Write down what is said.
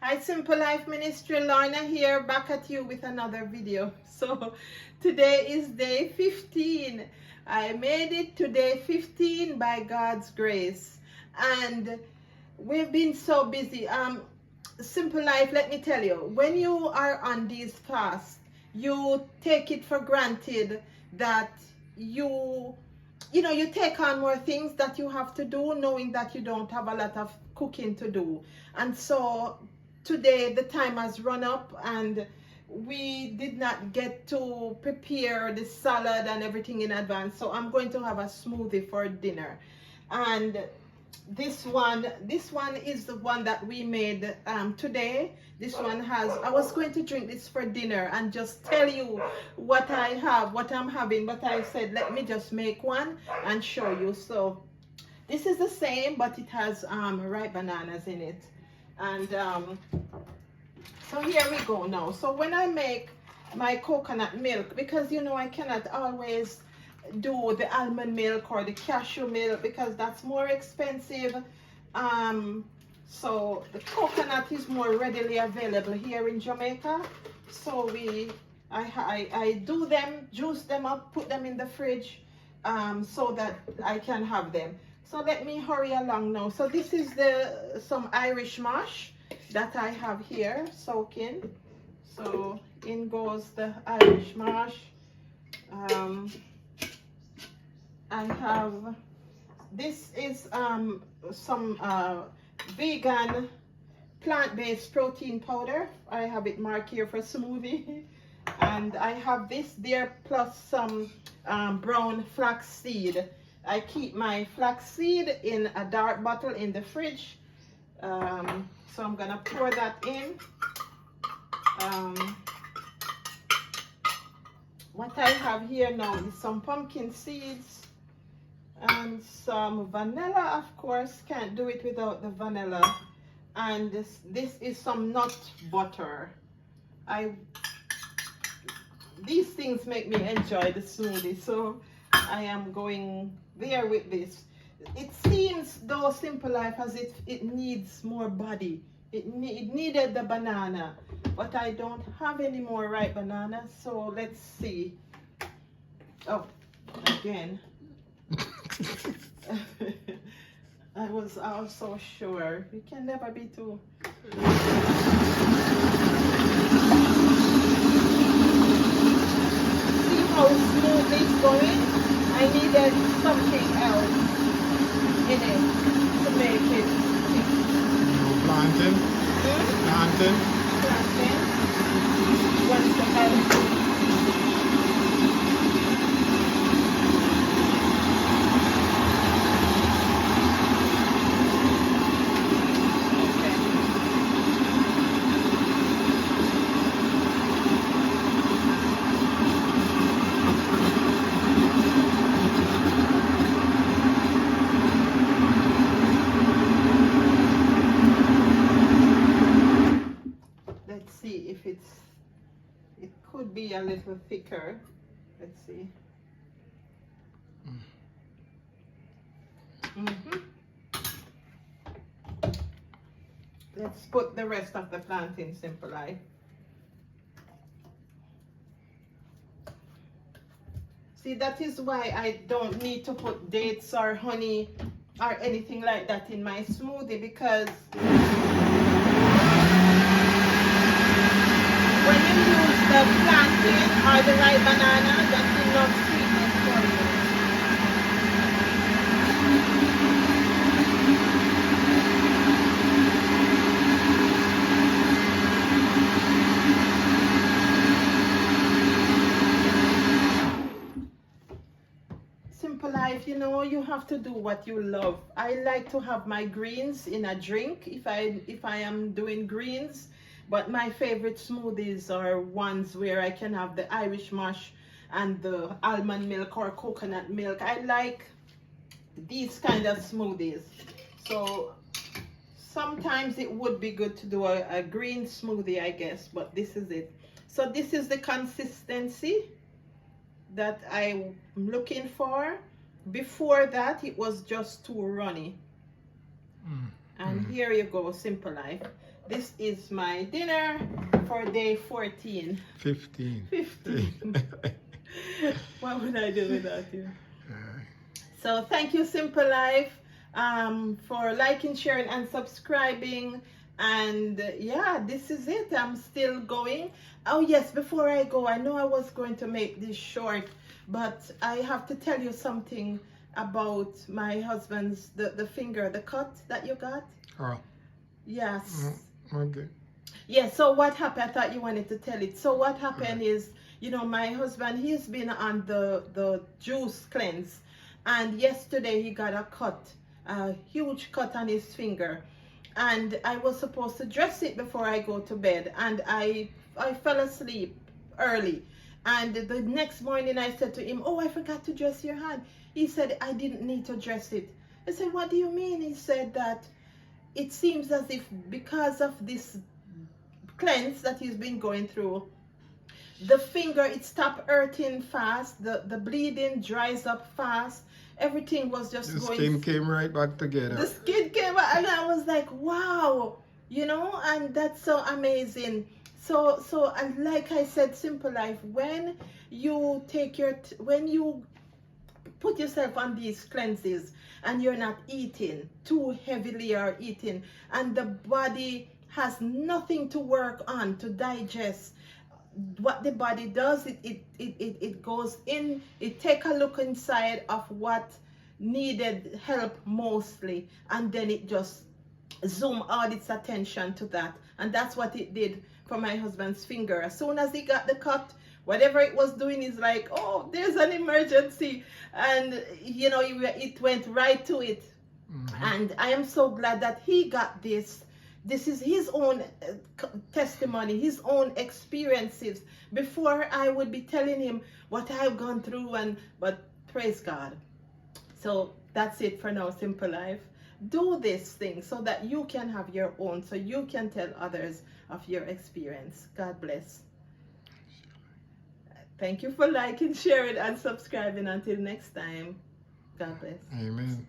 Hi Simple Life Ministry, Lorna here, back at you with another video. So today is day 15. I made it to day 15 by God's grace, and we've been so busy. Simple Life, let me tell you, when you are on these fasts, you take it for granted that you take on more things that you have to do, knowing that you don't have a lot of cooking to do. And so today the time has run up and we did not get to prepare the salad and everything in advance, so I'm going to have a smoothie for dinner. And this one is the one that we made today. This one has, I was going to drink this for dinner and just tell you what I'm having, but I said let me just make one and show you. So this is the same, but it has ripe bananas in it. And so here we go now. So when I make my coconut milk, because I cannot always do the almond milk or the cashew milk because that's more expensive, so the coconut is more readily available here in Jamaica. So I do them, juice them up, put them in the fridge, so that I can have them. So let me hurry along now. So this is some Irish mash that I have here soaking. So in goes the Irish mash. I have, this is some vegan plant-based protein powder. I have it marked here for smoothie. And I have this there plus some brown flax seed. I keep my flax seed in a dark bottle in the fridge. So I'm gonna pour that in. What I have here now is some pumpkin seeds and some vanilla. Of course, can't do it without the vanilla. And this is some nut butter. These things make me enjoy the smoothie, so I am going there with this. It seems, though, Simple Life, as if it needs more body. It needed the banana, but I don't have any more ripe bananas, so let's see. Oh, again. I was also sure. You can never be too. See how smooth it's going? I needed something else in it to make it. Plantain. Plantain. Plantain. What's the head? See if it could be a little thicker. Let's see. Let's put the rest of the plantain, Simple Life. See, that is why I don't need to put dates or honey or anything like that in my smoothie, because when you use the plantain or the ripe banana, that's enough sweetness for you. Simple Life, you have to do what you love. I like to have my greens in a drink if I am doing greens. But my favorite smoothies are ones where I can have the Irish mash and the almond milk or coconut milk. I like these kind of smoothies. So sometimes it would be good to do a green smoothie, I guess, but this is it. So this is the consistency that I'm looking for. Before that, it was just too runny. And here you go, Simple Life. This is my dinner for day 14. 15. 15. What would I do without you? So thank you, Simple Life, for liking, sharing, and subscribing. And yeah, this is it. I'm still going. Oh yes, before I go, I know I was going to make this short, but I have to tell you something about my husband's, the finger, the cut that you got. Oh. Yes. Okay. Yeah, so what happened, I thought you wanted to tell it. So what happened is, you know, my husband, he's been on the juice cleanse. And yesterday he got a cut, a huge cut on his finger. And I was supposed to dress it before I go to bed. And I fell asleep early. And the next morning I said to him, oh, I forgot to dress your hand. He said, I didn't need to dress it. I said, what do you mean? He said that it seems as if because of this cleanse that he's been going through, the finger, it stopped hurting fast, the bleeding dries up fast, everything was just The going. skin came right back together. The skin came out, and I was like, wow, you know, and that's so amazing. So and like I said, Simple Life, when you take when you put yourself on these cleanses and you're not eating too heavily or eating, and the body has nothing to work on to digest, what the body does, it goes in, it take a look inside of what needed help mostly, and then it just zoom all its attention to that. And that's what it did for my husband's finger. As soon as he got the cut, whatever it was doing is like, oh, there's an emergency, and you know, it went right to it. And I am so glad that he got this. This is his own testimony, his own experiences. Before I would be telling him what I've gone through, but praise God. So that's it for now, Simple Life. Do this thing so that you can have your own, so you can tell others of your experience. God bless. Thank you for liking, sharing, and subscribing. Until next time, God bless. Amen.